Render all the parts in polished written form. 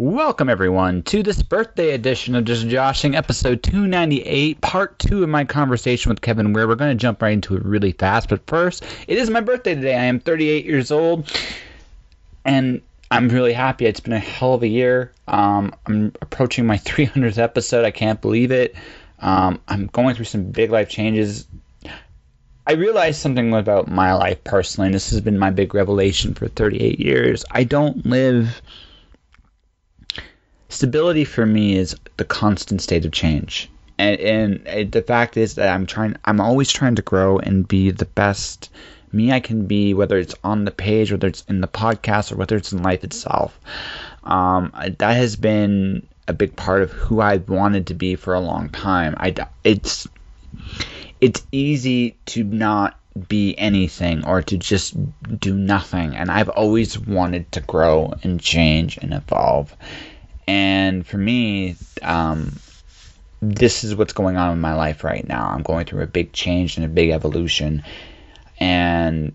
Welcome, everyone, to this birthday edition of Just Joshing, episode 298, part 2 of my conversation with Kevin Weir. We're going to jump right into it really fast, but first, it is my birthday today. I am 38 years old, and I'm really happy. It's been a hell of a year. I'm approaching my 300th episode. I can't believe it. I'm going through some big life changes. I realized something about my life personally, and this has been my big revelation for 38 years. I don't live... Stability for me is the constant state of change, and the fact is that I'm always trying to grow and be the best me I can be, whether it's on the page, whether it's in the podcast, or whether it's in life itself. That has been a big part of who I've wanted to be for a long time. It's easy to not be anything or to just do nothing, and I've always wanted to grow and change and evolve. And for me, this is what's going on in my life right now. I'm going through a big change and a big evolution. And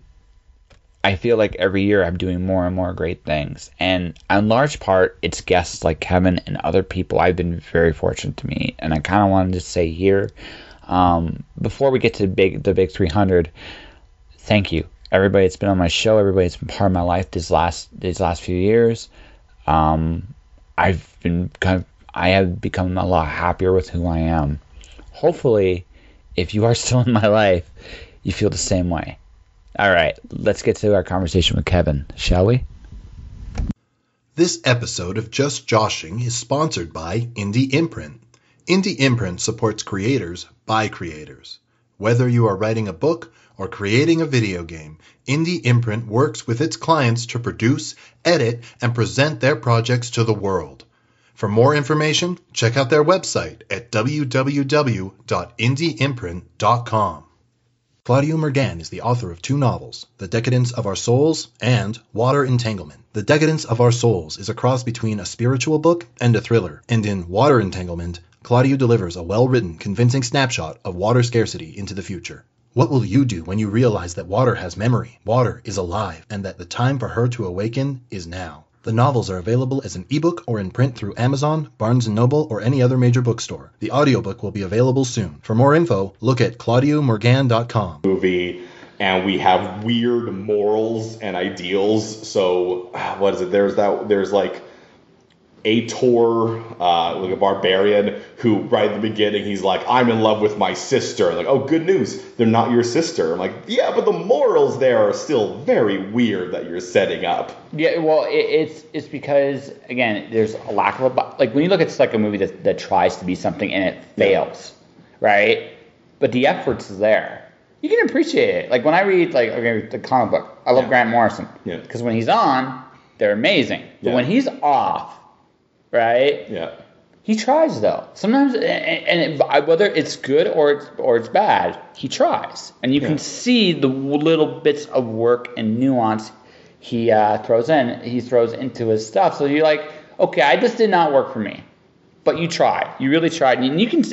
I feel like every year I'm doing more and more great things. And in large part, it's guests like Kevin and other people I've been very fortunate to meet. And I kind of wanted to say here, before we get to the big 300, thank you. Everybody that's been on my show, everybody that's been part of my life these last few years. I have become a lot happier with who I am. Hopefully, if you are still in my life, you feel the same way. All right, let's get to our conversation with Kevin, shall we? This episode of Just Joshing is sponsored by Indie Imprint. Indie Imprint supports creators by creators. Whether you are writing a book or creating a video game, Indie Imprint works with its clients to produce, edit, and present their projects to the world. For more information, check out their website at www.indieimprint.com. Claudio Murgan is the author of 2 novels, The Decadence of Our Souls and Water Entanglement. The Decadence of Our Souls is a cross between a spiritual book and a thriller, and in Water Entanglement, Claudio delivers a well-written, convincing snapshot of water scarcity into the future. What will you do when you realize that water has memory, water is alive, and that the time for her to awaken is now? The novels are available as an ebook or in print through Amazon, Barnes & Noble, or any other major bookstore. The audiobook will be available soon. For more info, look at claudiomorgan.com. Movie, and we have weird morals and ideals. So, what is it? There's like Ator, like a barbarian, who right at the beginning he's like, I'm in love with my sister. Like, oh, good news, they're not your sister. I'm like, yeah, but the morals there are still very weird that you're setting up. Yeah, well, it's because, again, there's a lack of like when you look at like a movie that tries to be something and it fails, right? But the effort's there. You can appreciate it. Like when I read the comic book, I love Grant Morrison because when he's on, they're amazing. But when he's off, right? Yeah. He tries though. Sometimes, whether it's good or it's bad, he tries, and you can see the little bits of work and nuance he throws into his stuff. So you're like, okay, this did not work for me, but you tried. You really tried, and you can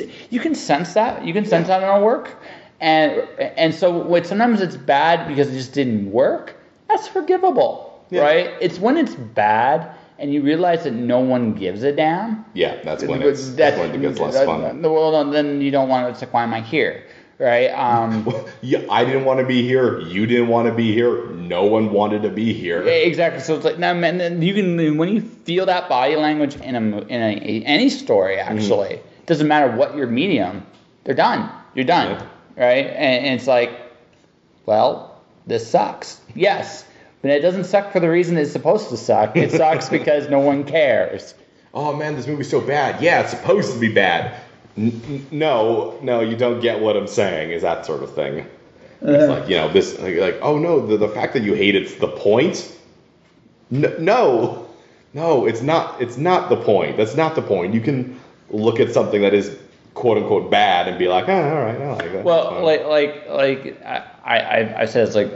sense that. You can sense that in our work, and so sometimes it's bad because it just didn't work. That's forgivable, right? It's when it's bad and you realize that no one gives a damn. Yeah, that's when it gets less fun. Well, then you don't want to. It's like, why am I here? Right? Yeah, I didn't want to be here. You didn't want to be here. No one wanted to be here. Exactly. So it's like, now, man, then you can, when you feel that body language in any story, actually, it doesn't matter what your medium, they're done. You're done, right? And it's like, well, this sucks. Yes. But it doesn't suck for the reason it's supposed to suck. It sucks because no one cares. Oh, man, this movie's so bad. Yeah, it's supposed to be bad. No, you don't get what I'm saying, is that sort of thing. It's like, this, like, oh, no, the fact that you hate it's the point? No, it's not the point. That's not the point. You can look at something that is quote-unquote bad and be like, all right, I like that. Well, I said it's like,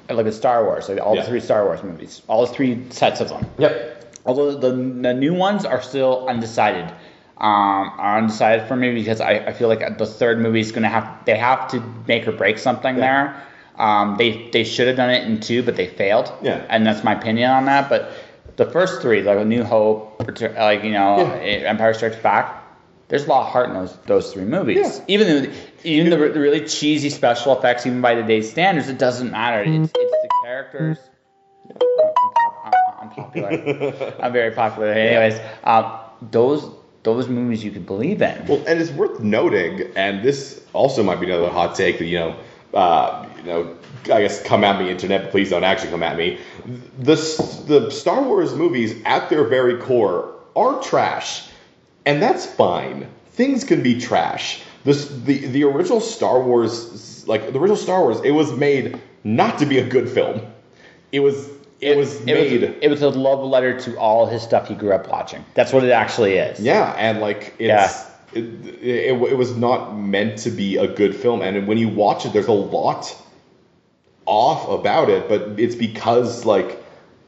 I look at Star Wars, like all the 3 Star Wars movies, all the 3 sets of them. Yep. Although the new ones are still undecided. Are undecided for me because I feel like the third movie is have to make or break something there. They should have done it in 2, but they failed. Yeah. And that's my opinion on that. But the first three, like A New Hope, like Empire Strikes Back. There's a lot of heart in those three movies. Yeah. Even the really cheesy special effects, even by today's standards, it doesn't matter. It's the characters. I'm popular. I'm very popular. Anyways, those movies you could believe in. Well, and it's worth noting, and this also might be another hot take that I guess come at me, internet, but please don't actually come at me. The Star Wars movies, at their very core, are trash. And that's fine. Things can be trash. The original Star Wars, it was made not to be a good film. It was a love letter to all his stuff he grew up watching. That's what it actually is. Yeah, and it was not meant to be a good film. And when you watch it, there's a lot off about it, but it's because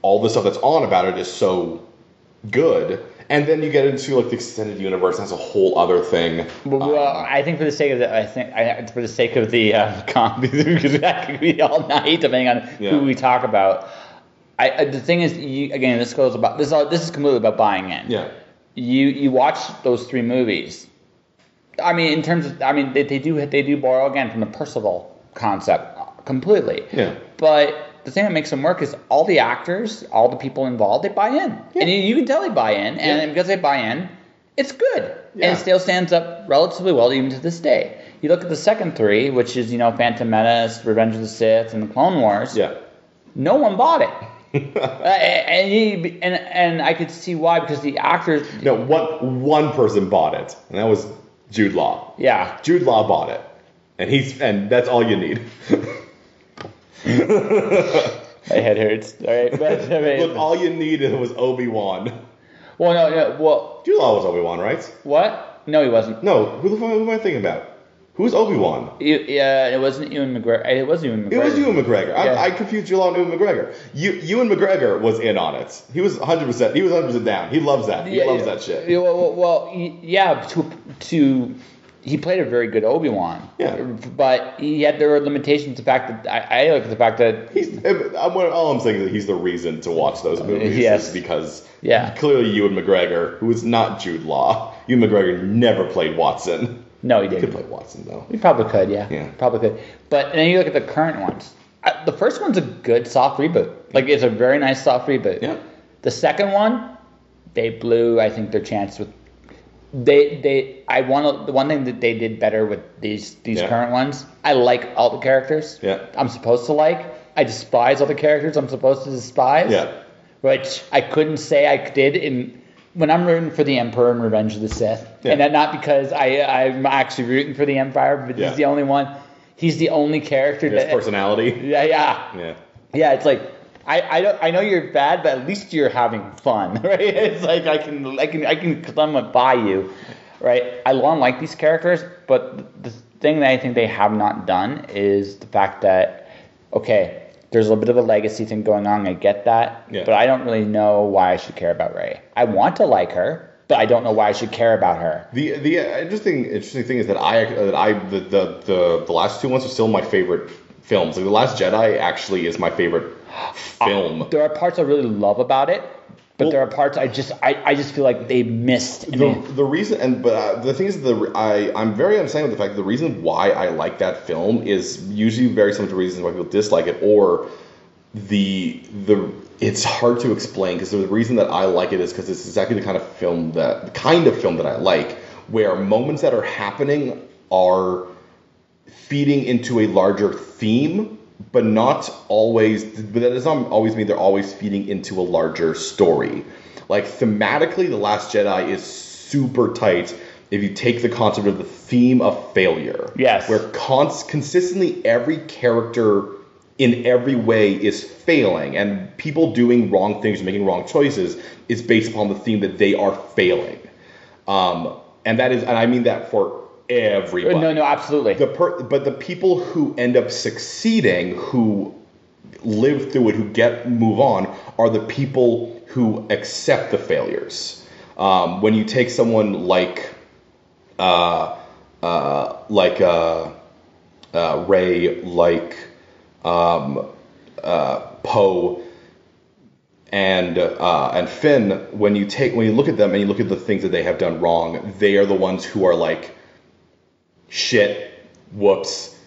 all the stuff that's on about it is so good. And then you get into the extended universe. That's a whole other thing. Well, I think for the sake of the because that could be all night depending on who we talk about. The thing is, this is completely about buying in. Yeah. You watch those three movies. I mean, they do borrow again from the Percival concept completely. Yeah. But the thing that makes them work is all the actors, all the people involved, they buy in. Yeah. And you can tell they buy in. And because they buy in, it's good. Yeah. And it still stands up relatively well even to this day. You look at the second three, which is, Phantom Menace, Revenge of the Sith, and the Clone Wars. Yeah. No one bought it. and I could see why, because the actors... No, one person bought it, and that was Jude Law. Yeah. Jude Law bought it. And that's all you need. My head hurts. All right, look, all you needed was Obi-Wan. Well, Jude Law was Obi-Wan, right? What? No, he wasn't. No, who am I thinking about? Who's Obi-Wan? It wasn't Ewan McGregor. It was Ewan McGregor. It was Ewan McGregor. Yeah. I confused Jude Law and Ewan McGregor. Ewan McGregor was in on it. He was 100%. He was 100% down. He loves that. He loves that shit. He played a very good Obi-Wan. Yeah. But there were limitations. The fact that I look at the fact that all I'm saying is that he's the reason to watch those movies. Yes. Is because clearly Ewan McGregor, who is not Jude Law, Ewan McGregor never played Watson. No, he didn't. He could play Watson though. He probably could. Yeah. Probably could. But then you look at the current ones. The first one's a good soft reboot. It's a very nice soft reboot. Yeah. The second one, they blew, I think, their chance with. The one thing that they did better with these current ones. I like all the characters. Yeah. I'm supposed to like. I despise all the characters I'm supposed to despise. Yeah. Which I couldn't say I did when I'm rooting for the Emperor in Revenge of the Sith. Yeah. And that not because I'm actually rooting for the Empire, but he's the only one. He's the only character that has personality. Yeah. Yeah. It's I know you're bad, but at least you're having fun, right? It's I can somewhat buy you, right? I don't like these characters, but the thing that I think they have not done is the fact that, okay, there's a little bit of a legacy thing going on. I get that, but I don't really know why I should care about Rey. I want to like her, but I don't know why I should care about her. The interesting thing is that the last two ones are still my favorite films. The Last Jedi actually is my favorite film. There are parts I really love about it, but there are parts I just feel like they missed. The reason, the thing is, I'm very understanding with the fact that the reason why I like that film is usually very similar to reasons why people dislike it, or it's hard to explain, because the reason that I like it is because it's exactly the kind of film that I like, where moments that are happening are feeding into a larger theme. But that does not always mean they're always feeding into a larger story. Thematically, The Last Jedi is super tight if you take the concept of the theme of failure. Yes. Where consistently every character in every way is failing, and people doing wrong things, making wrong choices, is based upon the theme that they are failing. And I mean that for everybody. No, absolutely. But the people who end up succeeding, who live through it, who move on, are the people who accept the failures. When you take someone like Rey, like Poe, and Finn, when you look at them and you look at the things that they have done wrong, they are the ones who are like, shit, whoops,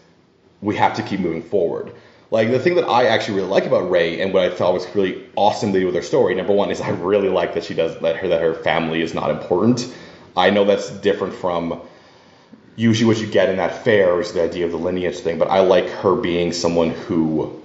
we have to keep moving forward. Like, the thing that I actually really like about Rey, and what I thought was really awesome they do with her story, number one, is I really like that that her family is not important. I know that's different from usually what you get in that fair is the idea of the lineage thing, but I like her being someone who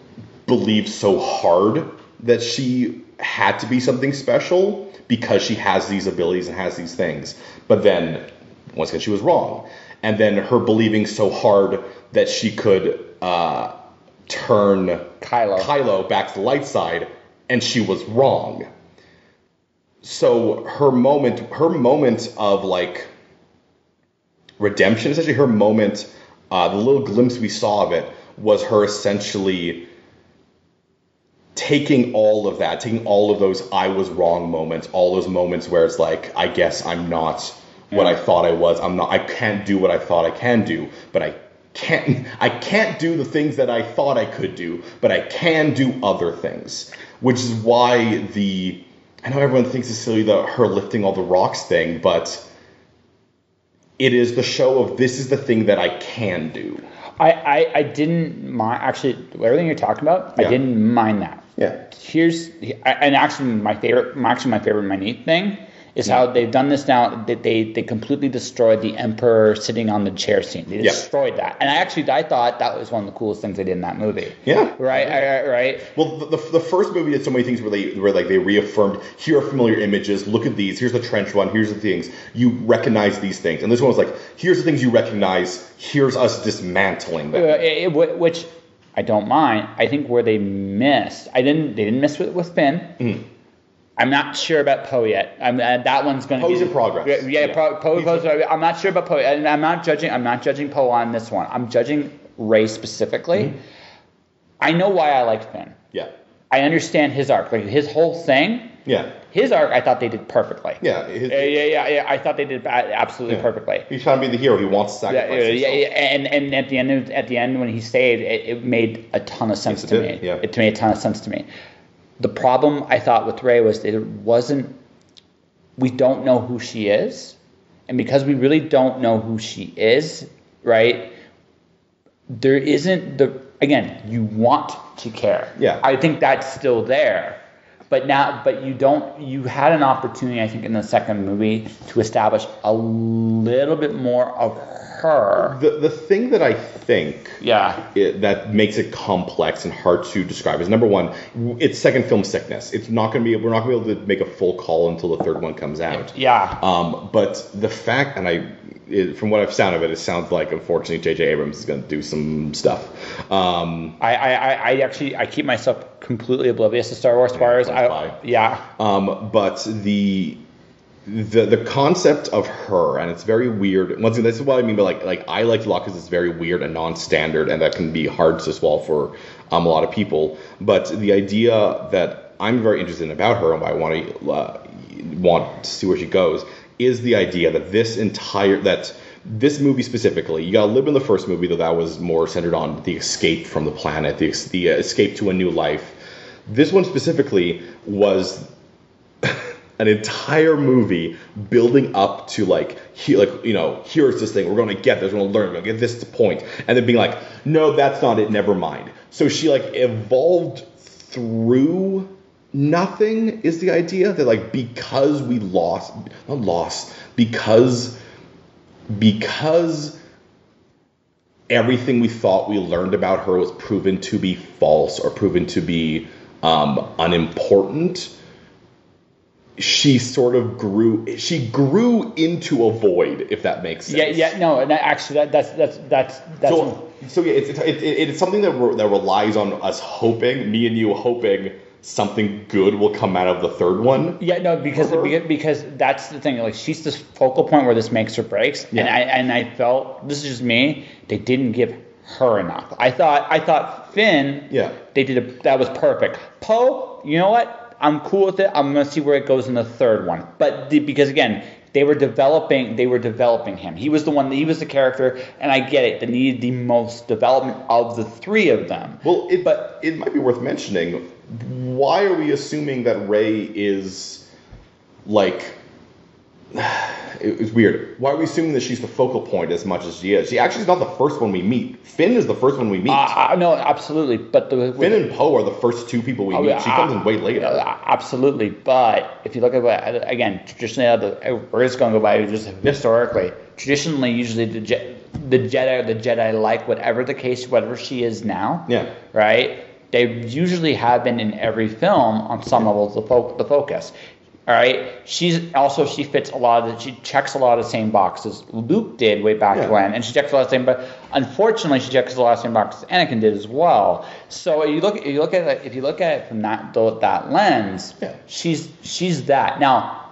believes so hard that she had to be something special because she has these abilities and has these things. But then, once again, she was wrong. And then her believing so hard that she could turn Kylo back to the light side, and she was wrong. So her moment of like redemption, essentially her moment, the little glimpse we saw of it was her essentially taking all of those I was wrong moments, all those moments where it's like, I guess I'm not what I thought I was. I can't do what I thought I can do, but I can't do the things that I thought I could do, but I can do other things. Which is why I know everyone thinks it's silly, her lifting all the rocks thing, but it is the show of this is the thing that I can do. I didn't mind, actually, everything you're talking about, I didn't mind that. Yeah. My favorite minute thing is how they've done this now. They completely destroyed the Emperor sitting on the chair scene. They destroyed that, and I thought that was one of the coolest things they did in that movie. Yeah. Right. Well, the first movie did so many things where they reaffirmed, here are familiar images. Look at these. Here's the trench run. Here's the things you recognize these things. And this one was like, here's the things you recognize. Here's us dismantling them. Which I don't mind. I think where they missed, they didn't miss with Finn. Mm-hmm. I'm not sure about Poe yet. That one's going to be... Poe's in progress. Poe's. I'm not sure about Poe. And I'm not judging Poe on this one. I'm judging Rey specifically. Mm-hmm. I know why I like Finn. Yeah. I understand his arc. Like, his whole thing... Yeah. His arc, I thought they did perfectly. Yeah. I thought they did absolutely perfectly. He's trying to be the hero. He wants to sacrifice himself. And at the end when he stayed, it made a ton of sense to me. Yeah. It made a ton of sense to me. The problem I thought with Rey was that we don't know who she is. And because we really don't know who she is, right, there isn't again, you want to care. Yeah. I think that's still there. But you had an opportunity, I think, in the second movie to establish a little bit more of her. The thing that I think that makes it complex and hard to describe is, number one, it's second film sickness. We're not going to be able to make a full call until the third one comes out. Yeah. But the fact, from what I've sound of it, it sounds like, unfortunately, J.J. Abrams is going to do some stuff. I keep myself completely oblivious to Star Wars. But the concept of her, and it's very weird. Once again, this is what I mean by like I like a lot because it's very weird and non-standard, and that can be hard to swallow for a lot of people. But the idea that I'm very interested in about her and why I want to see where she goes is the idea that this movie specifically, you got a little bit in the first movie, though that was more centered on the escape from the planet, the escape to a new life. This one specifically was an entire movie building up to here's this thing, we're going to get this, we're going to learn, we're going to get this point, and then being like, no, that's not it, never mind. So she evolved through nothing is the idea that because we because everything we thought we learned about her was proven to be false or proven to be unimportant, she sort of grew into a void, if that makes sense. That's so it's something that relies on us hoping, me and you hoping something good will come out of the third one. Because that's the thing. She's this focal point where this makes or breaks, and I felt, this is just me, they didn't give her enough. I thought Finn, that was perfect. Poe, you know what? I'm cool with it. I'm gonna see where it goes in the third one. But because again, they were developing him. He was the character, and I get it. They needed the most development of the three of them. Well, it might be worth mentioning why are we assuming that Rey is like? It's weird. Why are we assuming that she's the focal point as much as she is? She actually is not the first one we meet. Finn is the first one we meet. No, absolutely. But Finn and Poe are the first two people we meet. She comes in way later. Absolutely. But if you look at what, again, traditionally, we're just going to go by just historically. Traditionally, usually the Jedi, like whatever the case, whatever she is now. Yeah. Right. They usually have been in every film on some level the focus. All right. She fits a lot of she checks a lot of the same boxes Luke did way back when, and she checks a lot of the same. But unfortunately, she checks a lot of the same boxes Anakin did as well. So if you look at it from that lens, she's that. Now,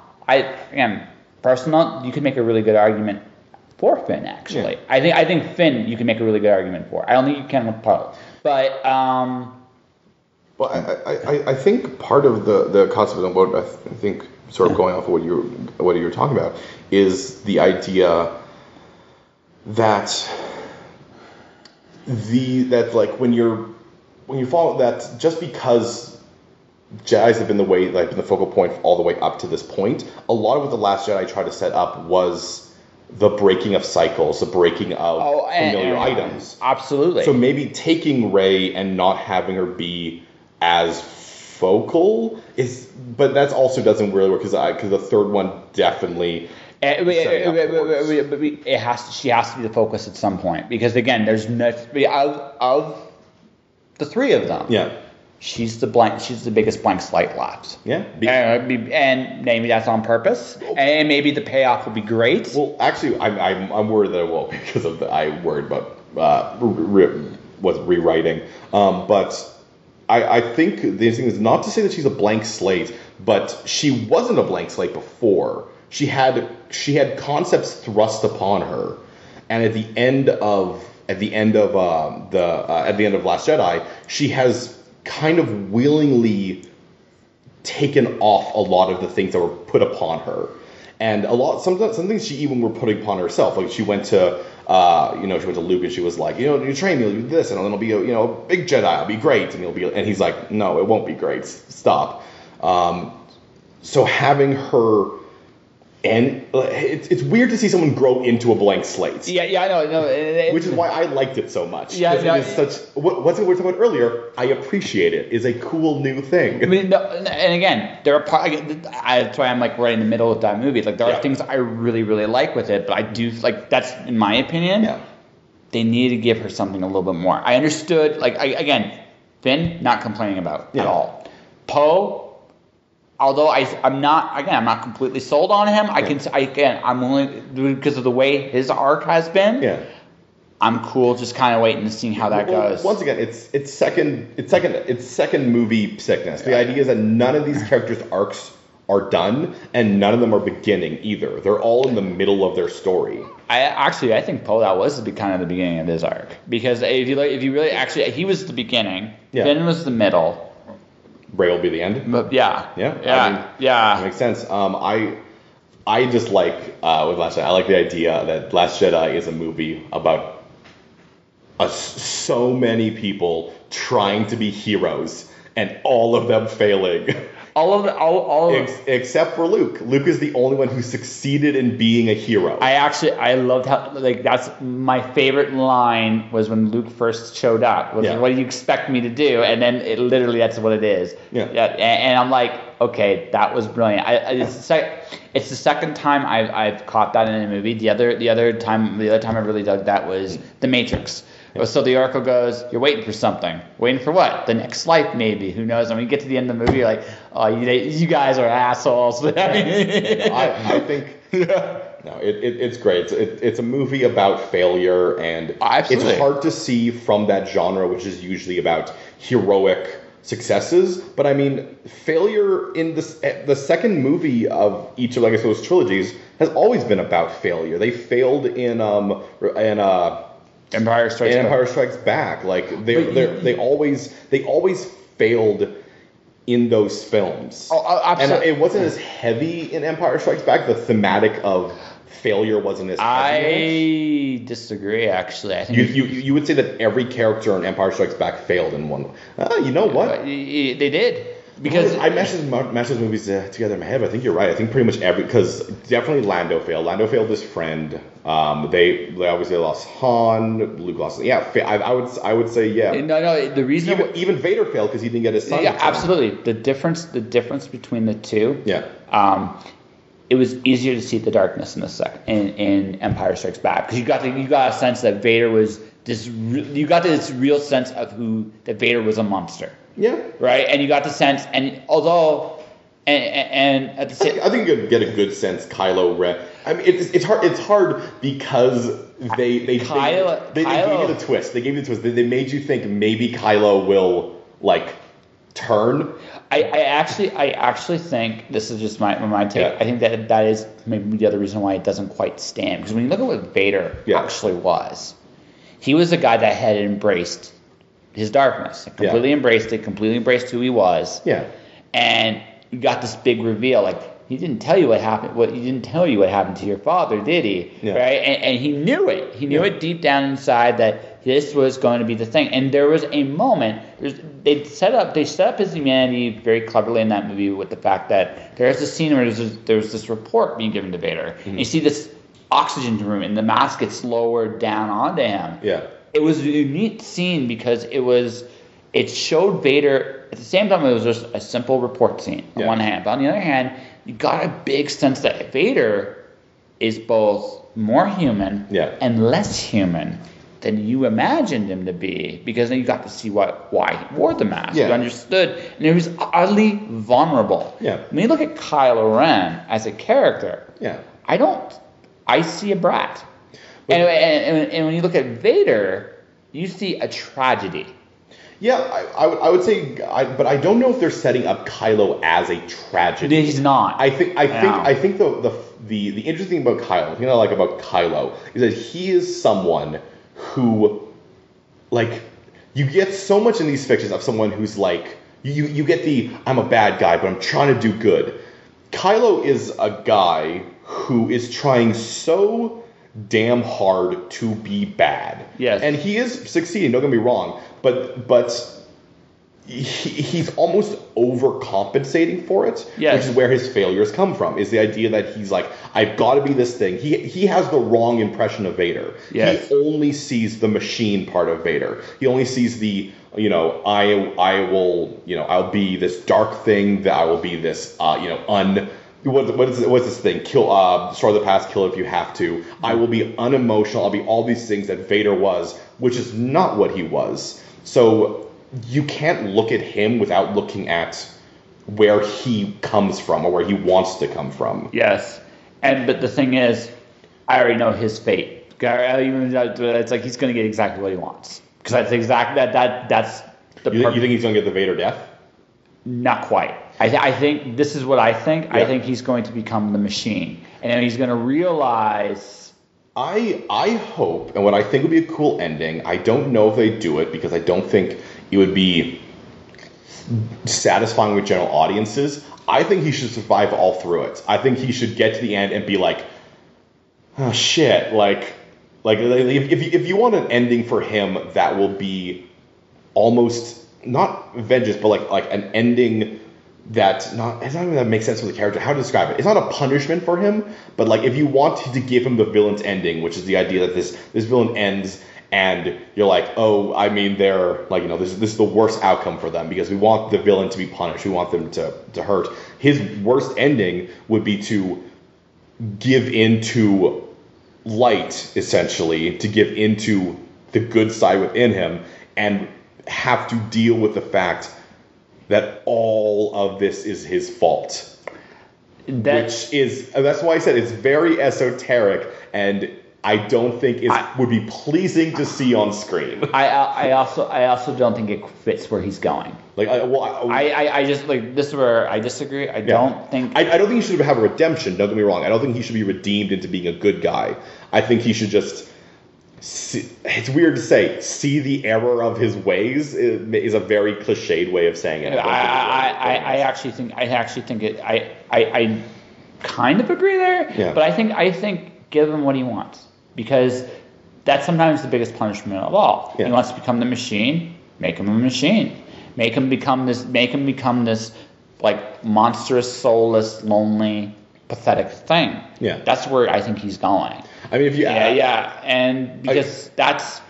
personal, you could make a really good argument for Finn. Actually, I think Finn you can make a really good argument for. I don't think you can with Poe, but. Well, I think part of the concept of what I think sort of going off of what you were talking about is the idea that like when you follow that, just because Jedi's have been the focal point all the way up to this point, a lot of what the Last Jedi tried to set up was the breaking of cycles, the breaking of familiar items. Absolutely. So maybe taking Rey and not having her be as focal but that also doesn't really work because the third one definitely she has to be the focus at some point, because again there's of the three of them she's the biggest blank slate left and maybe that's on purpose and maybe the payoff will be great. Well, actually I'm worried that it won't, because of I worried about rewriting but I think the interesting thing is not to say that she's a blank slate, but she wasn't a blank slate before. She had concepts thrust upon her, and at the end of Last Jedi, she has kind of willingly taken off a lot of the things that were put upon her, and some things she even were putting upon herself. Like she went to. She went to Luke and she was like, you train me, you'll do this, and then it'll be a big Jedi, it'll be great, and he's like, no, it won't be great, stop. So having her, and it's weird to see someone grow into a blank slate. Yeah, I know. Which is why I liked it so much. Yeah, it is such. What's it we were talking about earlier? I appreciate it. Is a cool new thing. I mean, and again, that's why I'm like right in the middle of that movie. Like there are things I really, really like with it, but I do like that's in my opinion. Yeah. They need to give her something a little bit more. I understood. Again, Finn, not complaining about at all. Poe. Although I'm not completely sold on him. I'm only because of the way his arc has been. Yeah. I'm cool, just kind of waiting to see how that goes. Once again, it's second movie sickness. The idea is that none of these characters' arcs are done, and none of them are beginning either. They're all in the middle of their story. I think Poe, that was kind of the beginning of his arc, because if you really he was the beginning. Yeah. Finn was the middle. Rey will be the end. Yeah. That makes sense. I just like with Last Jedi. I like the idea that Last Jedi is a movie about so many people trying to be heroes and all of them failing. Except for Luke. Luke is the only one who succeeded in being a hero. I loved how that's my favorite line was when Luke first showed up. What do you expect me to do? And then that's what it is. Yeah. And I'm like, okay, that was brilliant. It's the second time I've caught that in a movie. The other time I really dug that was The Matrix. So the Oracle goes, you're waiting for something. Waiting for what? The next life, maybe. Who knows? And when you get to the end of the movie, you're like, oh, you guys are assholes. I think... No, it's great. It's a movie about failure, and it's hard to see from that genre, which is usually about heroic successes. But I mean, failure in the second movie of each of, I guess, those trilogies has always been about failure. They failed in Empire Strikes Back. Like they always failed in those films. Oh, absolutely. And it wasn't as heavy in Empire Strikes Back. The thematic of failure wasn't as heavy. I disagree, actually. I think You would say that every character in Empire Strikes Back failed in one way. You know what? They did. Because I mashed those movies together in my head, but I think you're right. I think pretty much because definitely Lando failed. Lando failed his friend. They obviously lost Han. Luke lost. Yeah, I would say yeah. No. The reason even Vader failed because he didn't get his son. Yeah, absolutely. The difference between the two. Yeah. It was easier to see the darkness in Empire Strikes Back because you got a sense that Vader was this. You got this real sense of that Vader was a monster. Yeah. Right, and you got the sense, and although, and at the same, I think you could get a good sense Kylo Ren. I mean, it's hard. It's hard because they gave you the twist. They gave you the twist. They made you think maybe Kylo will like turn. I actually think this is just my take. Yeah. I think that is maybe the other reason why it doesn't quite stand, because when you look at what Vader actually was, he was a guy that had embraced his darkness, completely embraced it, completely embraced who he was. Yeah. And you got this big reveal, like he didn't tell you what happened. He didn't tell you what happened to your father, did he? Yeah. Right? And he knew it. He knew it deep down inside that this was going to be the thing. And there was a moment. They set up his humanity very cleverly in that movie with the fact that there's a scene where there's this report being given to Vader. Mm-hmm. And you see this oxygen room, and the mask gets lowered down onto him. Yeah. It was a neat scene because it showed Vader. At the same time, it was just a simple report scene on one hand. But on the other hand, you got a big sense that Vader is both more human and less human than you imagined him to be, because then you got to see why he wore the mask. Yeah. You understood, and he was utterly vulnerable. Yeah. When you look at Kylo Ren as a character, I see a brat. And when you look at Vader, you see a tragedy. Yeah, I would say, but I don't know if they're setting up Kylo as a tragedy. He's not. I think the interesting thing about Kylo, the thing I like about Kylo is that he is someone who, like, you get so much in these fictions of someone who's like, you get the I'm a bad guy, but I'm trying to do good. Kylo is a guy who is trying so damn hard to be bad. Yes. And he is succeeding, don't get me wrong, but he's almost overcompensating for it, yes. which is where his failures come from, is the idea that he's like, I've got to be this thing. He has the wrong impression of Vader. Yes. He only sees the machine part of Vader. He only sees the, I will, I'll be this dark thing, that I will be this, what's this thing? Destroy the past, kill it if you have to. I will be unemotional. I'll be all these things that Vader was, which is not what he was. So you can't look at him without looking at where he comes from or where he wants to come from. Yes, but the thing is, I already know his fate. It's like he's going to get exactly what he wants, because that's exactly that's the. You think he's going to get the Vader death? Not quite. I think this is what I think. Yeah. I think he's going to become the machine, and then he's going to realize. I hope, and what I think would be a cool ending, I don't know if they do it because I don't think it would be satisfying with general audiences. I think he should survive all through it. I think he should get to the end and be like, oh shit, like if you want an ending for him that will be almost not vengeance, but like an ending it's not even that makes sense for the character. How to describe it? It's not a punishment for him, but like if you want to give him the villain's ending, which is the idea that this villain ends and you're like, oh, I mean, they're like, this is the worst outcome for them because we want the villain to be punished. We want them to hurt. His worst ending would be to give into light, essentially, to give into the good side within him and have to deal with the fact that all of this is his fault. That's why I said it's very esoteric, and I don't think it would be pleasing to see on screen. I also don't think it fits where he's going. I just like this is where I disagree. I don't think he should have a redemption. Don't get me wrong. I don't think he should be redeemed into being a good guy. I think he should just it's weird to say, see the error of his ways is a very cliched way of saying it. I actually think I kind of agree there, Yeah. but I think give him what he wants, because that's sometimes the biggest punishment of all. Yeah. He wants to become the machine, make him a machine. Make him become this like monstrous, soulless, lonely, pathetic thing. Yeah. That's where I think he's going. I mean, if you and because that's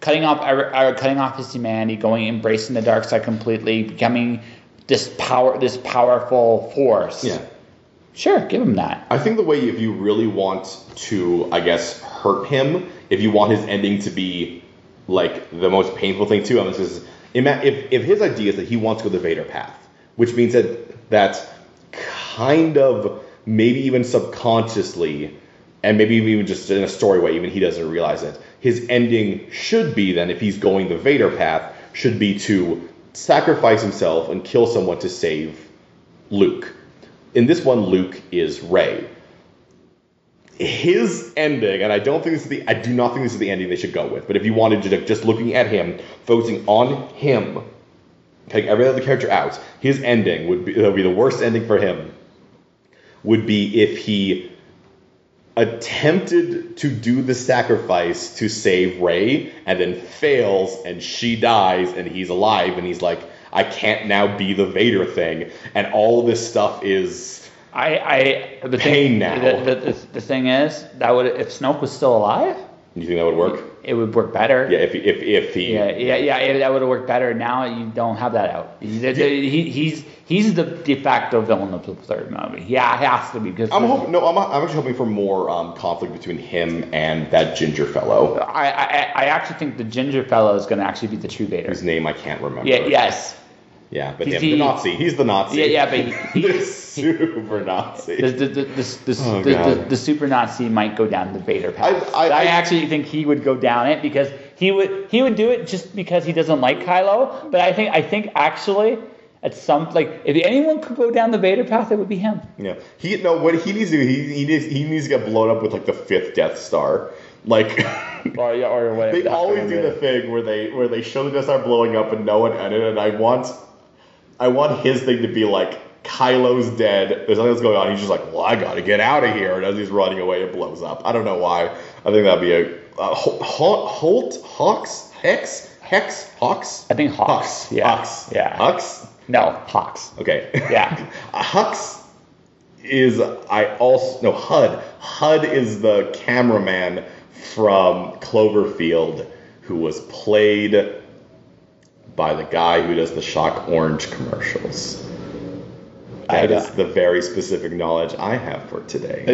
cutting off his humanity, embracing the dark side completely, becoming this powerful force. Yeah. Sure, give him that. I think the way, if you really want to, I guess, hurt him, if you want his ending to be like the most painful thing to him, is if his idea is that he wants to go the Vader path, which means that kind of maybe even subconsciously, and maybe even just in a story way, even he doesn't realize it, his ending should be then, if he's going the Vader path, should be to sacrifice himself and kill someone to save Luke. In this one, Luke is Rey. His ending, and I do not think this is the ending they should go with, but if you wanted to just looking at him, focusing on him, taking every other character out, his ending would be the worst ending for him, would be if he attempted to do the sacrifice to save Rey and then fails and she dies and he's alive and he's like, I can't now be the Vader thing, and all of this stuff is the pain now. The thing is, that would, if Snoke was still alive, you think that would work? It would work better. Yeah, if he. Yeah, that would have worked better. Now you don't have that out. He's the de facto villain of the third movie. Yeah, it has to be, because I'm actually hoping for more conflict between him and that ginger fellow. I actually think the ginger fellow is going to actually be the true Vader. Whose name I can't remember. Yeah. Yes. Yeah, but the Nazi. He's the Nazi. Yeah, but the super Nazi. The super Nazi might go down the Vader path. I actually think he would go down it, because he would do it just because he doesn't like Kylo. But I think actually, at some, like, if anyone could go down the Vader path, it would be him. Yeah. What he needs to do, he needs to get blown up with like the 5th Death Star. Like, or whatever. They always do the thing where they show the Death Star blowing up and no one edited, and I want his thing to be like, Kylo's dead, there's nothing else going on, he's just like, well, I gotta get out of here, and as he's running away, it blows up. I don't know why. I think that'd be Hawks? I think Hawks. Yeah. Hux? No, Hawks. Okay. Yeah. Hux is, HUD. HUD is the cameraman from Cloverfield, who was played by the guy who does the Shock Orange commercials. That is the very specific knowledge I have for today.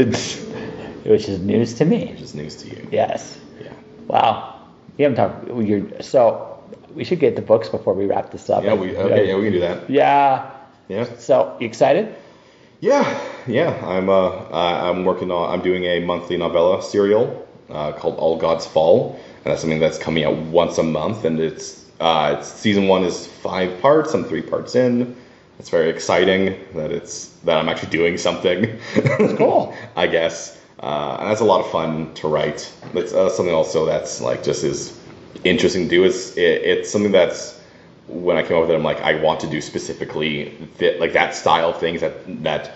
Which is news to me. Which is news to you. Yes. Yeah. Wow. We haven't talked. So we should get the books before we wrap this up. Yeah, we can do that. Yeah. Yeah. So, you excited? Yeah. I'm doing a monthly novella serial called All Gods Fall, and that's something that's coming out once a month, and it's season 1 is 5 parts. I'm 3 parts in. It's very exciting that I'm actually doing something. That's cool. I guess, and that's a lot of fun to write. It's something also that's like just is interesting to do. It's something that's, when I came up with it, I'm like, I want to do specifically like that style of things, that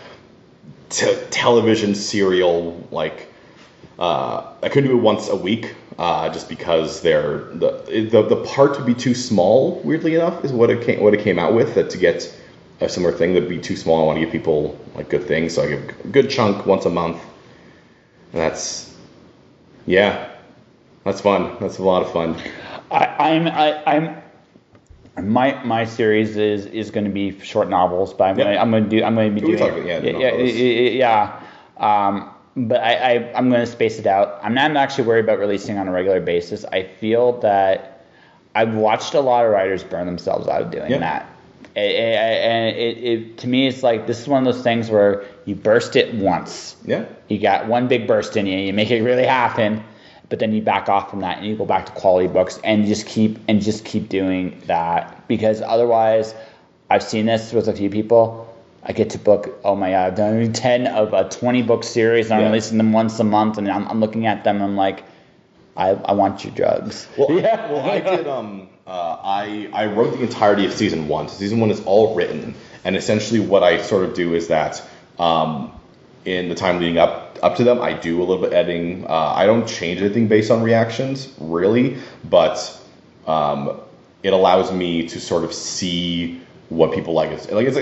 television serial, like I couldn't do it once a week. Just because the part would be too small, weirdly enough, is what it came out with. That to get a similar thing that'd be too small, I want to give people like good things, so I give a good chunk once a month. And that's fun. That's a lot of fun. My series is going to be short novels, but I'm going to be doing. But I'm going to space it out. I'm not actually worried about releasing on a regular basis. I feel that I've watched a lot of writers burn themselves out of doing that. And to me, it's like, this is one of those things where you burst it once. Yeah. You got one big burst in you. You make it really happen, but then you back off from that and you go back to quality books and just keep doing that, because otherwise, I've seen this with a few people. I get to book, oh my God, I've done 10 of a 20 book series, and I'm releasing them once a month, and I'm looking at them, and I'm like, I want your drugs. Well, I did. I wrote the entirety of season 1. So season 1 is all written, and essentially what I sort of do is that in the time leading up to them, I do a little bit editing. I don't change anything based on reactions, really, but it allows me to sort of see what people like. It's like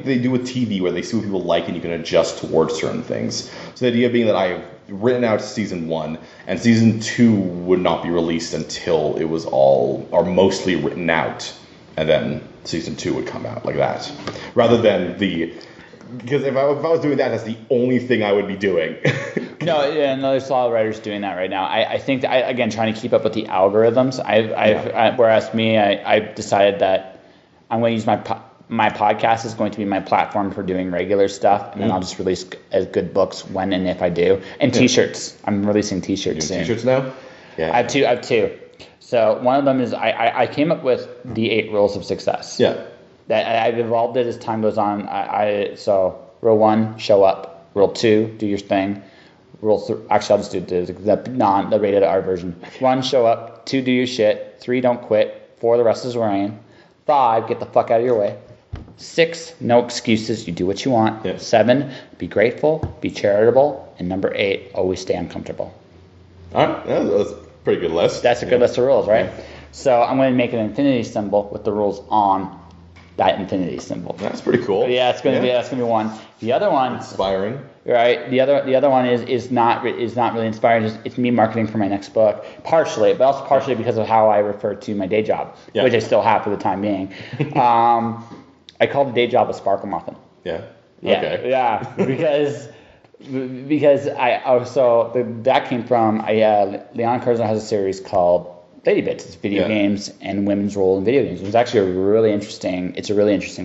they do with TV, where they see what people like, and you can adjust towards certain things. So the idea being that I have written out season 1, and season 2 would not be released until it was all or mostly written out, and then season 2 would come out like that, rather than because if I was doing that, that's the only thing I would be doing. No, there's a lot of writers doing that right now. I think that again, trying to keep up with the algorithms. Whereas me, I've decided that I'm going to use my podcast is going to be my platform for doing regular stuff, and then I'll just release good books when and if I do. And T-shirts. I'm releasing T-shirts soon. T-shirts now? Yeah. I have two. So one of them is I came up with the 8 rules of success. Yeah. That I've evolved it as time goes on. So rule 1, show up. Rule 2, do your thing. Rule 3, actually I'll just do the rated R version. 1, show up. 2, do your shit. 3, don't quit. 4, the rest is rain. 5, get the fuck out of your way. 6, no excuses. You do what you want. Yeah. 7, be grateful, be charitable. And number 8, always stay uncomfortable. All right. Yeah, that's a pretty good list. That's a good list of rules, right? Yeah. So I'm going to make an infinity symbol with the rules on that infinity symbol. That's pretty cool. Yeah, it's going to be one. The other one, inspiring. Right. The other one is not really inspiring. It's me marketing for my next book, partially, but also partially because of how I refer to my day job, which I still have for the time being. I call the day job a sparkle muffin. Yeah. Yeah. Okay. Yeah. Because that came from Leon Kurzweil has a series called Lady Bits. It's video games and women's role in video games. It was actually a really interesting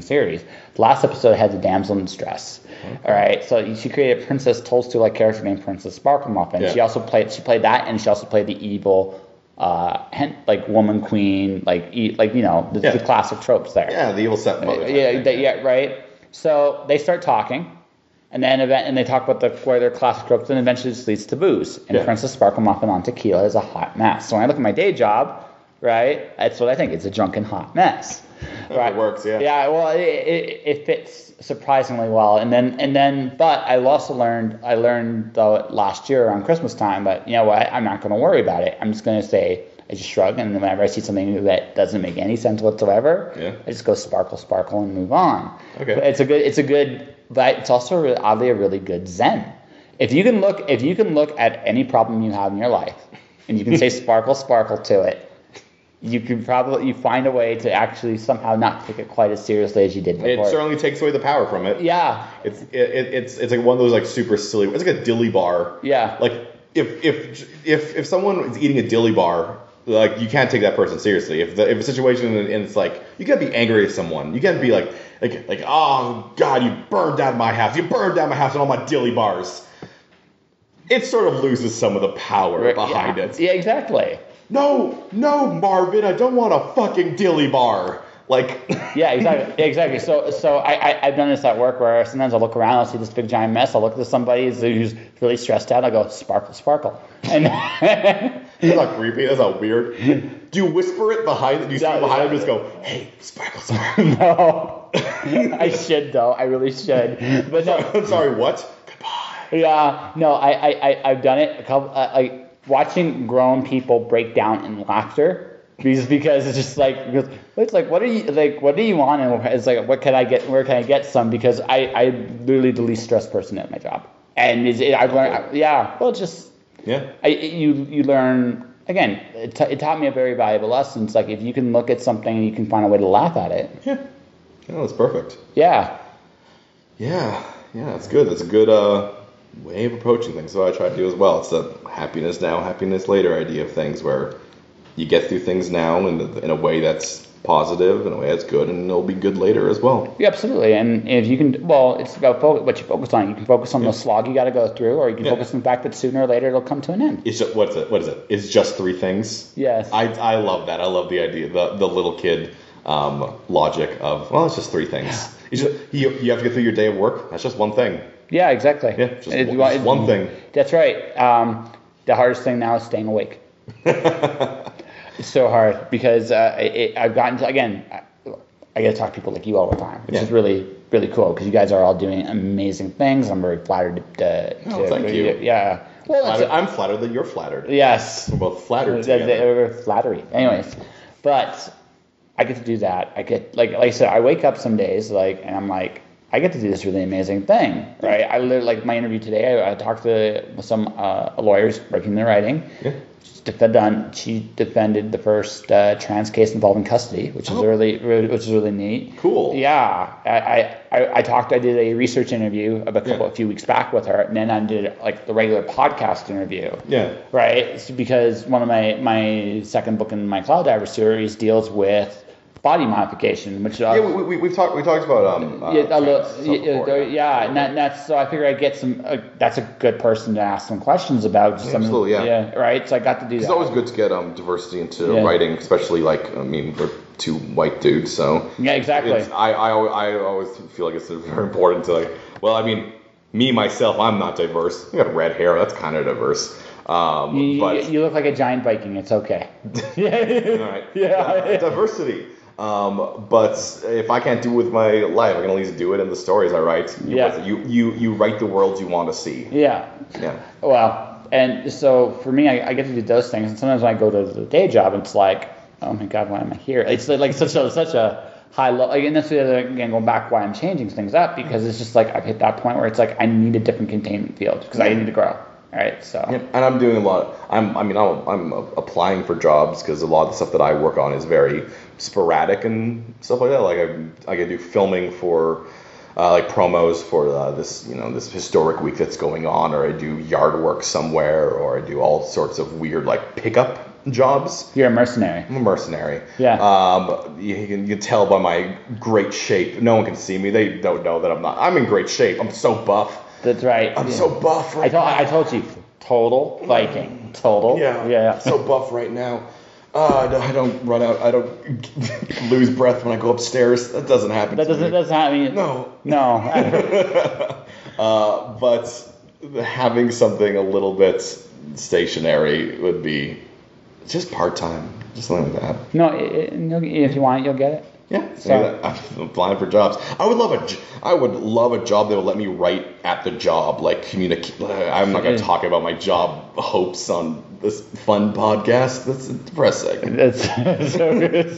series. The last episode had the damsel in distress. Okay. All right, so she created a Princess Toadstool-like character named Princess Sparkle Muffin. Yeah. She played that, and she also played the evil woman queen, the classic tropes there. Yeah, the evil stepmother. Right. So they start talking, and then they talk about where their classic tropes, and eventually this leads to booze. And Princess Sparkle Muffin on tequila is a hot mess. So when I look at my day job, right, that's what I think. It's a drunken hot mess. Right. It works, yeah. Yeah, well, it fits surprisingly well. And then, but I also learned though last year around Christmas time. But you know what? I'm not going to worry about it. I'm just going to say, I just shrug, and whenever I see something that doesn't make any sense whatsoever, I just go sparkle, sparkle, and move on. Okay. But it's a good, but it's also oddly a really good zen. If you can look at any problem you have in your life, and you can say sparkle, sparkle to it, you can probably find a way to actually somehow not take it quite as seriously as you did before. It certainly takes away the power from it. Yeah. It's like one of those like super silly. It's like a dilly bar. Yeah. Like if someone is eating a dilly bar, like you can't take that person seriously. If a situation and it's like you can't be angry at someone. You can't be like oh God, you burned down my house. You burned down my house and all my dilly bars. It sort of loses some of the power behind it. Yeah, exactly. No, Marvin, I don't want a fucking dilly bar. Like. Yeah, exactly. So I've done this at work where sometimes I'll look around, I'll see this big giant mess, I'll look at somebody who's really stressed out, I go, sparkle, sparkle. And that's not creepy, that's not weird. Do you whisper it behind it? Do you stand behind it and just go, hey, sparkle, sparkle? No. I should though, I really should. But no. I'm sorry, what? Goodbye. Yeah, no, I've done it a couple, watching grown people break down in laughter because it's just like it's like what do you want, and it's like where can I get some, because I'm literally the least stressed person at my job, and I've learned you learn again. It taught me a very valuable lesson. It's like if you can look at something and you can find a way to laugh at it. Yeah, that's perfect. Yeah, that's good. That's a good way of approaching things. So I try to do as well. It's the happiness now, happiness later idea of things, where you get through things now in a way that's positive, in a way that's good, and it'll be good later as well. Yeah, absolutely. And if you can, it's about what you focus on. You can focus on the slog you got to go through, or you can focus on the fact that sooner or later it'll come to an end. It's just, what is it? It's just 3 things? Yes. I love that. I love the idea, the little kid logic of, well, it's just 3 things. You have to get through your day of work. That's just one thing. Yeah, exactly. Yeah, just one thing. That's right. The hardest thing now is staying awake. It's so hard because I've gotten to, again, I get to talk to people like you all the time, which is really, really cool because you guys are all doing amazing things. I'm very flattered to thank you. Yeah. Well, I'm flattered that you're flattered. Yes. We're both flattered together. Flattery. Anyways, but I get to do that. I get, like I said, I wake up some days and I'm like, I get to do this really amazing thing, right? I literally, like my interview today, I talked to some lawyers working their writing. Yeah. She defended the first trans case involving custody, which is really neat. Cool. Yeah, I did a research interview a few weeks back with her, and then I did like the regular podcast interview. Yeah. Right. It's because one of my second book in my Cloud Diver series deals with body modification, which we've talked about and that's so I figure I get some that's a good person to ask some questions about. Absolutely, right. So I got to do that. It's always good to get diversity into writing, especially we're two white dudes, so exactly. I always feel like it's very important to me myself, I'm not diverse. I got red hair, that's kind of diverse. But you look like a giant Viking. It's okay. All right. Diversity. But if I can't do it with my life, I can at least do it in the stories I write. You write the worlds you want to see. Yeah. Well, and so for me, I get to do those things, and sometimes when I go to the day job, it's like, oh my God, why am I here? It's like such a high level, and that's again going back why I'm changing things up, because it's just like I've hit that point where it's like I need a different containment field because I need to grow. Right, so and I'm doing a lot. I'm applying for jobs because a lot of the stuff that I work on is very sporadic and stuff like that. Like I do filming for like promos for this historic week that's going on, or I do yard work somewhere, or I do all sorts of weird like pickup jobs. You're a mercenary. I'm a mercenary. Yeah. You can tell by my great shape. No one can see me. They don't know that I'm not. I'm in great shape. I'm so buff. That's right. I'm so buff right now. I told you, total Viking. Total. Yeah. So buff right now. I don't run out. I don't lose breath when I go upstairs. That doesn't happen. That doesn't happen. No. But having something a little bit stationary would be just part-time. Just something like that. No, if you want it, you'll get it. Yeah, so I'm applying for jobs. I would love a job that would let me write at the job, like communicate. I'm not going to talk about my job hopes on this fun podcast. That's depressing. It's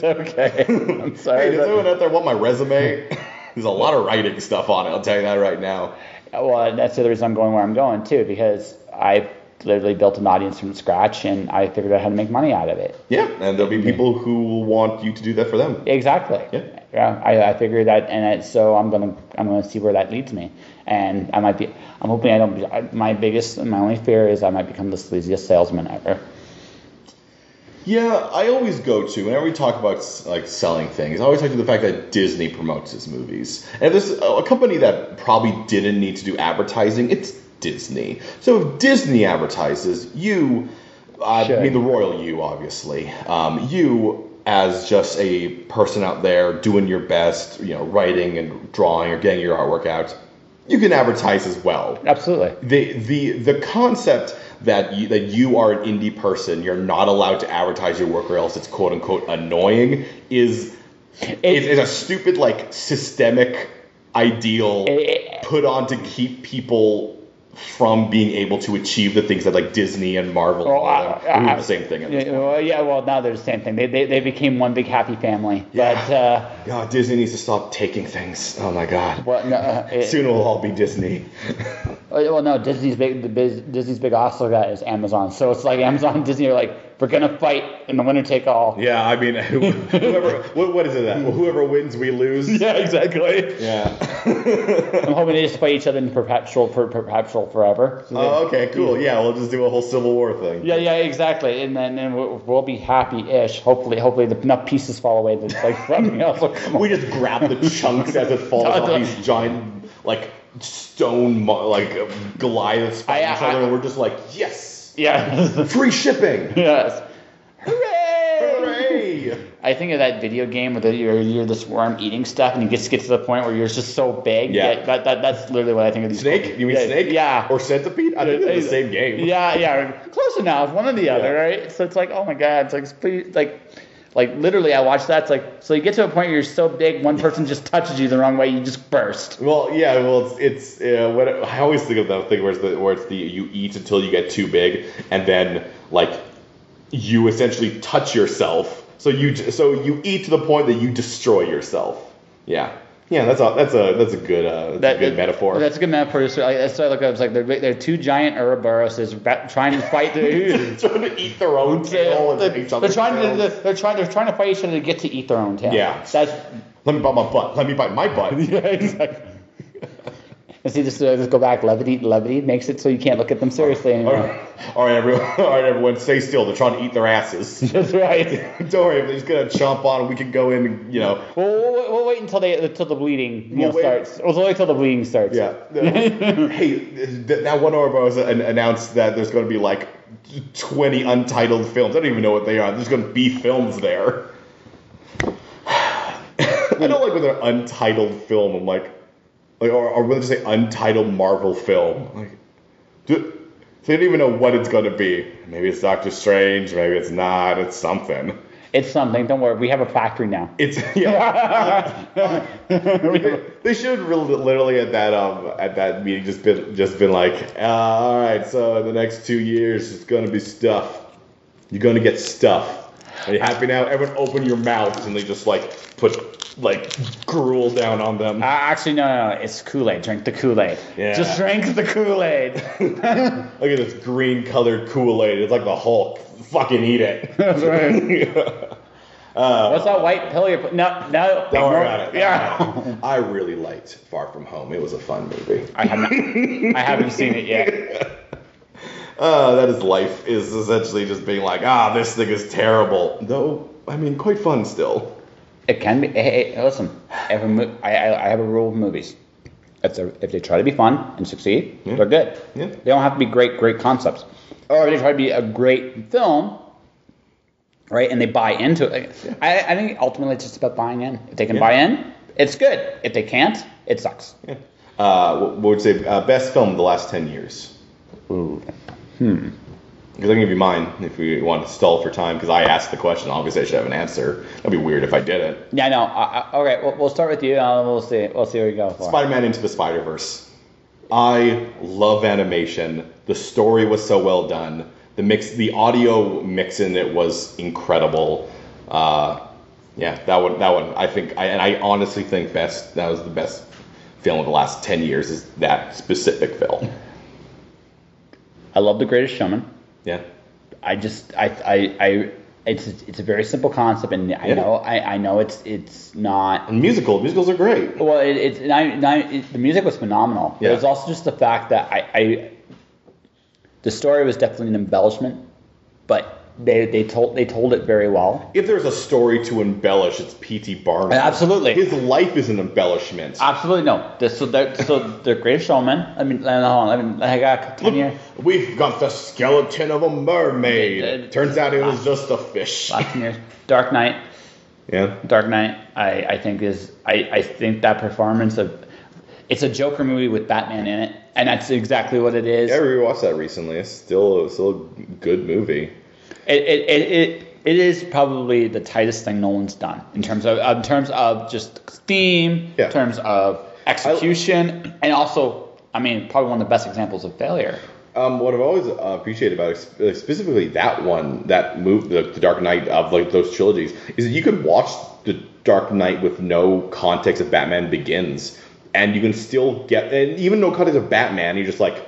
okay. I'm sorry. Hey, does anyone out there want my resume? There's a lot of writing stuff on it. I'll tell you that right now. Well, that's the other reason I'm going where I'm going too, because I literally built an audience from scratch, and I figured out how to make money out of it. Yeah, and there'll be people who will want you to do that for them. Exactly. Yeah. I figured that, and so I'm gonna see where that leads me, and I'm hoping I don't. My only fear is I might become the sleaziest salesman ever. Yeah, I always go to, whenever we talk about like selling things, I always talk to the fact that Disney promotes its movies, and if there's a company that probably didn't need to do advertising, it's Disney. So if Disney advertises, you, the royal you, obviously, you as just a person out there doing your best, writing and drawing or getting your artwork out, you can advertise as well. Absolutely. The concept that you are an indie person, you're not allowed to advertise your work or else it's quote unquote annoying is a stupid like systemic ideal put on to keep people from being able to achieve the things that like Disney and Marvel and the same thing. Now they're the same thing. They became one big happy family. Yeah. But Disney needs to stop taking things. Oh my God. Soon it'll all be Disney. Well, no, Disney's big hostile guy is Amazon. So it's like Amazon and Disney are like, we're gonna fight in the winner take all. Yeah, I mean, whoever. What is it? Whoever wins, we lose. Yeah, exactly. Yeah. I'm hoping they just fight each other in perpetual forever. Oh, okay, cool. Yeah, we'll just do a whole Civil War thing. Yeah, exactly. And then we'll be happy-ish. Hopefully enough pieces fall away that like something else will come. We just grab the chunks as it falls off these giant like stone like Goliaths fighting each other, and we're just like, yes. Yeah. Free shipping. Yes. Hooray! I think of that video game where you're this worm eating stuff, and you just get to the point where you're just so big. Yeah. That's literally what I think of these. Snake? You mean Snake? Yeah. Or Centipede? I think it's the same game. Yeah. Close enough. One or the other, right? So it's like, oh my god, it's like literally, I watched that. It's like, so you get to a point where you're so big, one person just touches you the wrong way, you just burst. Well, yeah. Well, it's I always think of that thing where it's the you eat until you get too big, and then like you essentially touch yourself. So you eat to the point that you destroy yourself. Yeah. Yeah, that's a good metaphor. That's a good metaphor. So that's what I look at. It's like they're two giant Ouroboroses trying to fight. Trying to eat their own tail. They're trying to fight each other to get to eat their own tail. Yeah. Let me bite my butt. Let me bite my butt. Yeah, exactly. And see, just go back. Levity makes it so you can't look at them seriously anymore. All right, everyone, stay still. They're trying to eat their asses. That's right. Don't worry, if they're just gonna chomp on, we can go in. And, We'll wait until the bleeding starts. We'll wait till the bleeding starts. Yeah. Hey, that one Ouroboros announced that there's going to be like 20 untitled films. I don't even know what they are. There's going to be films there. I don't like when they're untitled film. I'm like or when they say untitled Marvel film. Like, they don't even know what it's going to be. Maybe it's Doctor Strange. Maybe it's not. It's something. It's something. Don't worry. We have a factory now. It's they should literally at that meeting just been like, all right. So in the next 2 years, it's going to be stuff. You're going to get stuff. Are you happy now? Everyone, open your mouths, and they just put gruel down on them. Actually, no. It's Kool-Aid. Drink the Kool-Aid. Yeah. Just drink the Kool-Aid. Look at this green-colored Kool-Aid. It's like the Hulk. Fucking eat it. That's right. What's that white pill you're putting? No. Don't worry about it. Yeah. I really liked Far From Home. It was a fun movie. I haven't seen it yet. That is life. Is essentially just being like, this thing is terrible. Though, I mean, quite fun still. It can be. Hey, listen. I have a rule with movies. If they try to be fun and succeed, they're good. Yeah. They don't have to be great concepts. Or if they try to be a great film, right, and they buy into it. I think ultimately it's just about buying in. If they can buy in, it's good. If they can't, it sucks. Yeah. What would you say best film of the last 10 years? Ooh. Because I can give you mine if we want to stall for time. Because I asked the question, obviously I should have an answer. That'd be weird if I didn't. Yeah, no. All right, we'll start with you. We'll see where we go. Spider-Man Into the Spider-Verse. I love animation. The story was so well done. The audio mix in it was incredible. That one. I honestly think that was the best film of the last 10 years. Is that specific film? I love The Greatest Showman. Yeah. It's a very simple concept, and I know it's not. And musicals are great. Well, the music was phenomenal. Yeah. It was also just the fact that the story was definitely an embellishment, but they told it very well. If there's a story to embellish, it's P.T. Barnum. Absolutely. His life is an embellishment. Absolutely no. So The Greatest Showman. I got 10 years. We've got the skeleton of a mermaid. Turns out it was just a fish. Last 10 years. Dark Knight. Yeah. Dark Knight. I think that performance of. It's a Joker movie with Batman in it, and that's exactly what it is. Yeah, I rewatched that recently. It's still a good movie. It is probably the tightest thing Nolan's done in terms of just theme, in terms of execution, and also, probably one of the best examples of failure. What I've always appreciated about it, specifically that movie, the Dark Knight of those trilogies, is that you could watch the Dark Knight with no context of Batman Begins, and you can still get, and even no context of Batman, you're just like,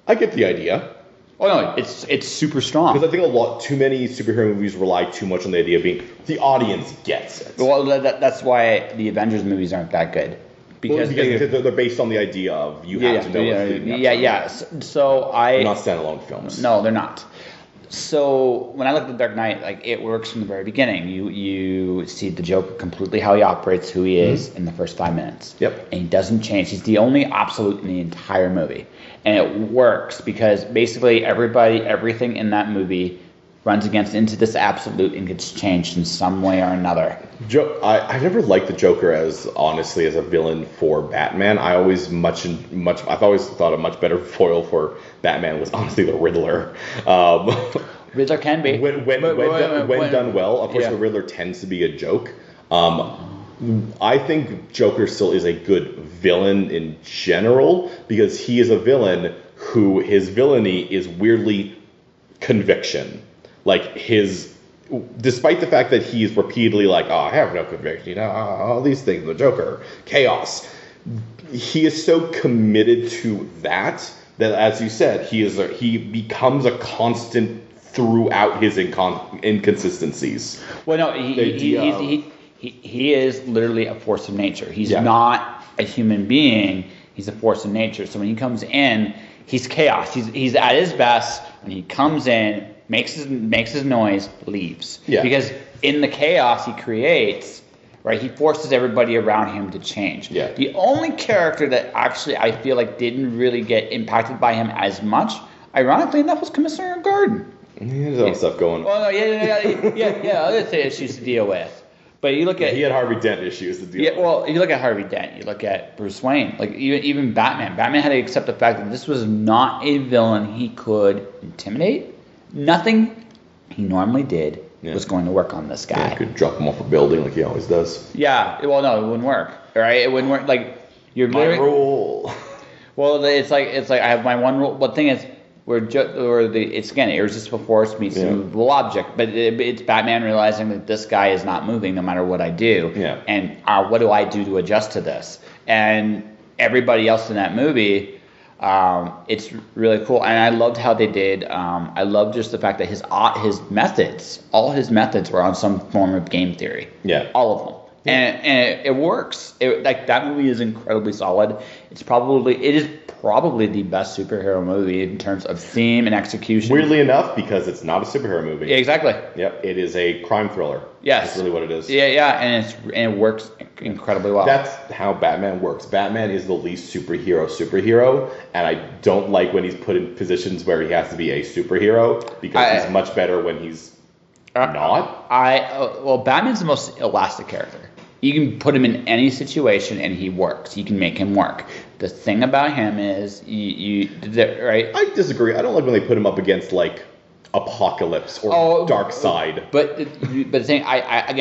I get the idea. Oh no, it's super strong. Because I think too many superhero movies rely too much on the idea of being the audience gets it. Well, that's why the Avengers movies aren't that good. Because they're based on the idea of you have to know what's leading up to it. So they're not standalone films. No, they're not. So when I look at The Dark Knight, it works from the very beginning. You see the Joker completely how he operates, who he is in the first 5 minutes. Yep. And he doesn't change. He's the only absolute in the entire movie. And it works because basically everything in that movie runs against into this absolute and gets changed in some way or another. I've never liked the Joker as honestly as a villain for Batman. I've always thought a much better foil for Batman was honestly the Riddler. Riddler can be when done well. Of course, the Riddler tends to be a joke. I think Joker still is a good villain in general because he is a villain who his villainy is weirdly conviction. Like despite the fact that he's repeatedly like, oh, I have no conviction, all these things, the Joker, chaos. He is so committed to that, as you said, he becomes a constant throughout his inconsistencies. Well, no, he is literally a force of nature. He's not a human being. He's a force of nature. So when he comes in, he's chaos. He's at his best when he comes in, makes his noise, leaves. Yeah. Because in the chaos he creates, right, he forces everybody around him to change. Yeah. The only character that actually I feel like didn't really get impacted by him as much, ironically enough, was Commissioner Gordon. He had his own stuff going on. Well, no, other issues to deal with. But you look at he had Harvey Dent issues to deal with. Yeah, well, you look at Harvey Dent, you look at Bruce Wayne, like even Batman. Batman had to accept the fact that this was not a villain he could intimidate. Nothing he normally did was going to work on this guy. Yeah, could drop him off a building like he always does. Yeah, well, no, it wouldn't work. Right? It wouldn't work. Like you're my rule. Well, it's like I have my one rule. But the thing is, it's again irresistible force meets a movable object, but it's Batman realizing that this guy is not moving no matter what I do, and what do I do to adjust to this? And everybody else in that movie, it's really cool, and I loved how they did. I loved just the fact that all his methods were on some form of game theory. Yeah, all of them. And it works. That movie is incredibly solid. It is probably the best superhero movie in terms of theme and execution. Weirdly enough, because it's not a superhero movie. Yeah, exactly. Yep, it is a crime thriller. Yes, that's really what it is. Yeah, and it works incredibly well. That's how Batman works. Batman is the least superhero, and I don't like when he's put in positions where he has to be a superhero because he's much better when he's not. Well, Batman's the most elastic character. You can put him in any situation and he works. You can make him work. The thing about him is, right? I disagree. I don't like when they put him up against like Apocalypse or Darkseid. But the thing, I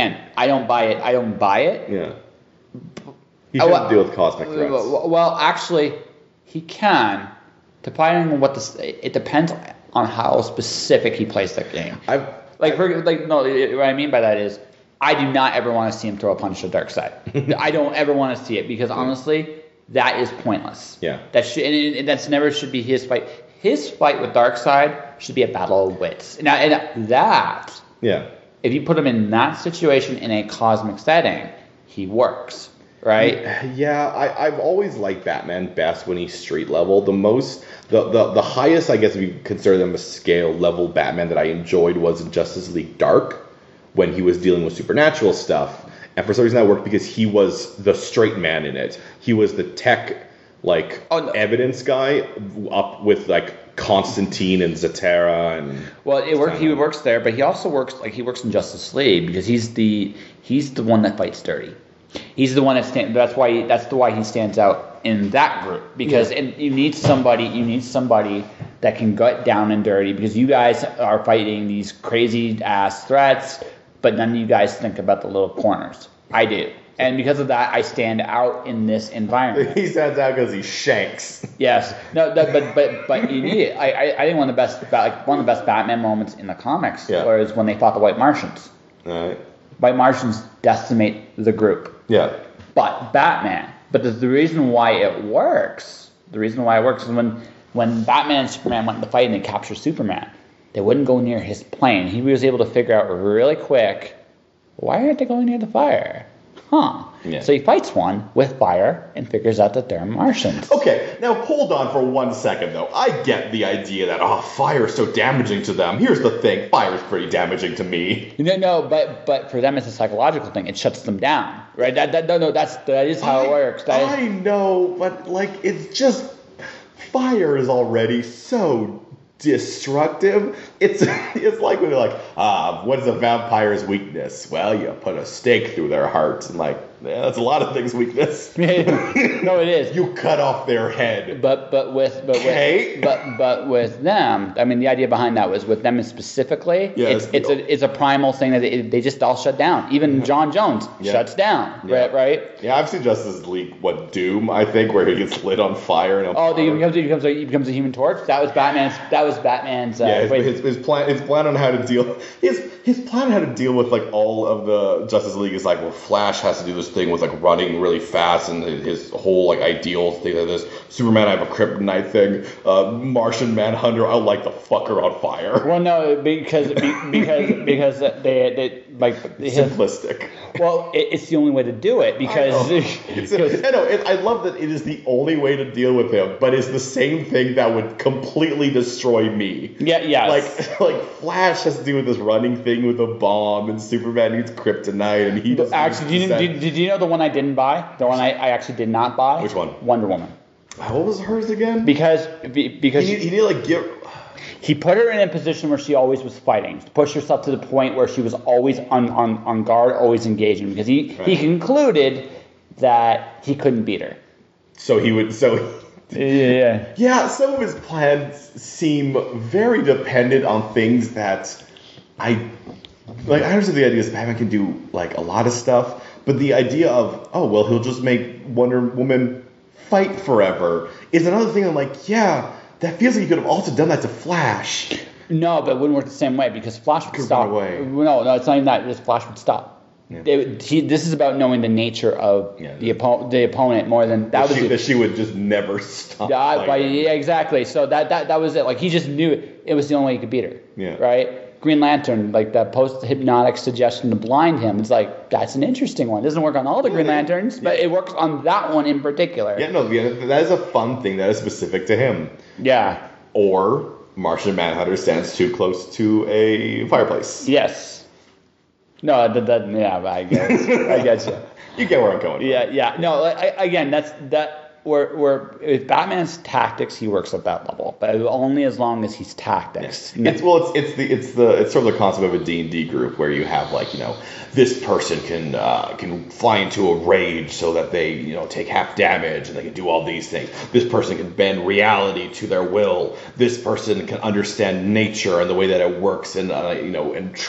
don't buy it. Yeah. He shouldn't deal with cosmic threats. Well, actually, he can. Depending on it depends on how specific he plays that game. What I mean by that is, I do not ever want to see him throw a punch to Darkseid. I don't ever want to see it because honestly, that is pointless. Yeah. That's never should be his fight. His fight with Darkseid should be a battle of wits. Now, if you put him in that situation in a cosmic setting, he works, right? Yeah, I've always liked Batman best when he's street level. The highest, I guess, if you consider them a scale level Batman that I enjoyed was in Justice League Dark, when he was dealing with supernatural stuff. And for some reason that worked because he was the straight man in it. He was the tech, evidence guy up with, Constantine and Zatara and... Well, he works there, but he also works, he works in Justice League because he's the one that fights dirty. He's the one that's why he stands out in that group because you need somebody that can gut down and dirty because you guys are fighting these crazy ass threats, but none of you guys think about the little corners. I do. And because of that, I stand out in this environment. He stands out because he shanks. Yes. No, but you need it. I think one of the best Batman moments in the comics was when they fought the White Martians. All right. White Martians decimate the group. Yeah. But the reason why it works is when Batman and Superman went into fight and they captured Superman, they wouldn't go near his plane. He was able to figure out really quick, why aren't they going near the fire? Yeah. So he fights one with fire and figures out that they're Martians. Okay, now hold on for 1 second, though. I get the idea that, fire is so damaging to them. Here's the thing, fire is pretty damaging to me. No, but for them it's a psychological thing. It shuts them down, right? That is how it works. I know, but, it's just, fire is already so destructive. It's like when they're like, what is a vampire's weakness? Well, you put a stake through their heart, and like, yeah, that's a lot of things weakness. No, it is. You cut off their head. But with them, I mean, the idea behind that was with them specifically. Yeah, it's a primal thing that they just all shut down. Even John Jones shuts down. Yeah. Right. Yeah, I've seen Justice League. Doom? I think where he gets lit on fire. And he becomes a Human Torch. That was Batman's. His plan on how to deal. His plan on how to deal with like all of the Justice League is like, well, Flash has to do this thing with like running really fast, and his whole like ideal thing like this. Superman, I have a kryptonite thing. Martian Manhunter, I'll light the fucker on fire. Well, no, because they like simplistic. Well, it's the only way to do it because I love that it is the only way to deal with him, but it's the same thing that would completely destroy me. Yeah. Like Flash has to do with this running thing with a bomb, and Superman needs kryptonite, and he actually. Did you know the one I didn't buy? The one I actually did not buy. Which one? Wonder Woman. What was hers again? Because he need like get. He put her in a position where she always was fighting, to push herself to the point where she was always on guard, always engaging, because he concluded that he couldn't beat her. Yeah, some of his plans seem very dependent on things that I understand the idea is Batman can do like a lot of stuff, but the idea of, he'll just make Wonder Woman fight forever is another thing. I'm like, yeah, that feels like you could have also done that to Flash. No, but it wouldn't work the same way because Flash would stop. No, it's not even that. Just Flash would stop. Yeah. This is about knowing the nature of the opponent more than that she would just never stop. Exactly. So that was it. Like he just knew it was the only way he could beat her. Yeah. Right. Green Lantern, like that post-hypnotic suggestion to blind him. It's like, that's an interesting one. It doesn't work on all the Green Lanterns, but it works on that one in particular. Yeah, that is a fun thing that is specific to him. Yeah. Or Martian Manhunter stands too close to a fireplace. Yes. No, I guess. I guess you. You get where I'm going. Yeah. No, where with Batman's tactics, he works at that level, but only as long as he's tactics. It's sort of the concept of a D&D group where you have like, this person can fly into a rage so that they take half damage and they can do all these things. This person can bend reality to their will. This person can understand nature and the way that it works and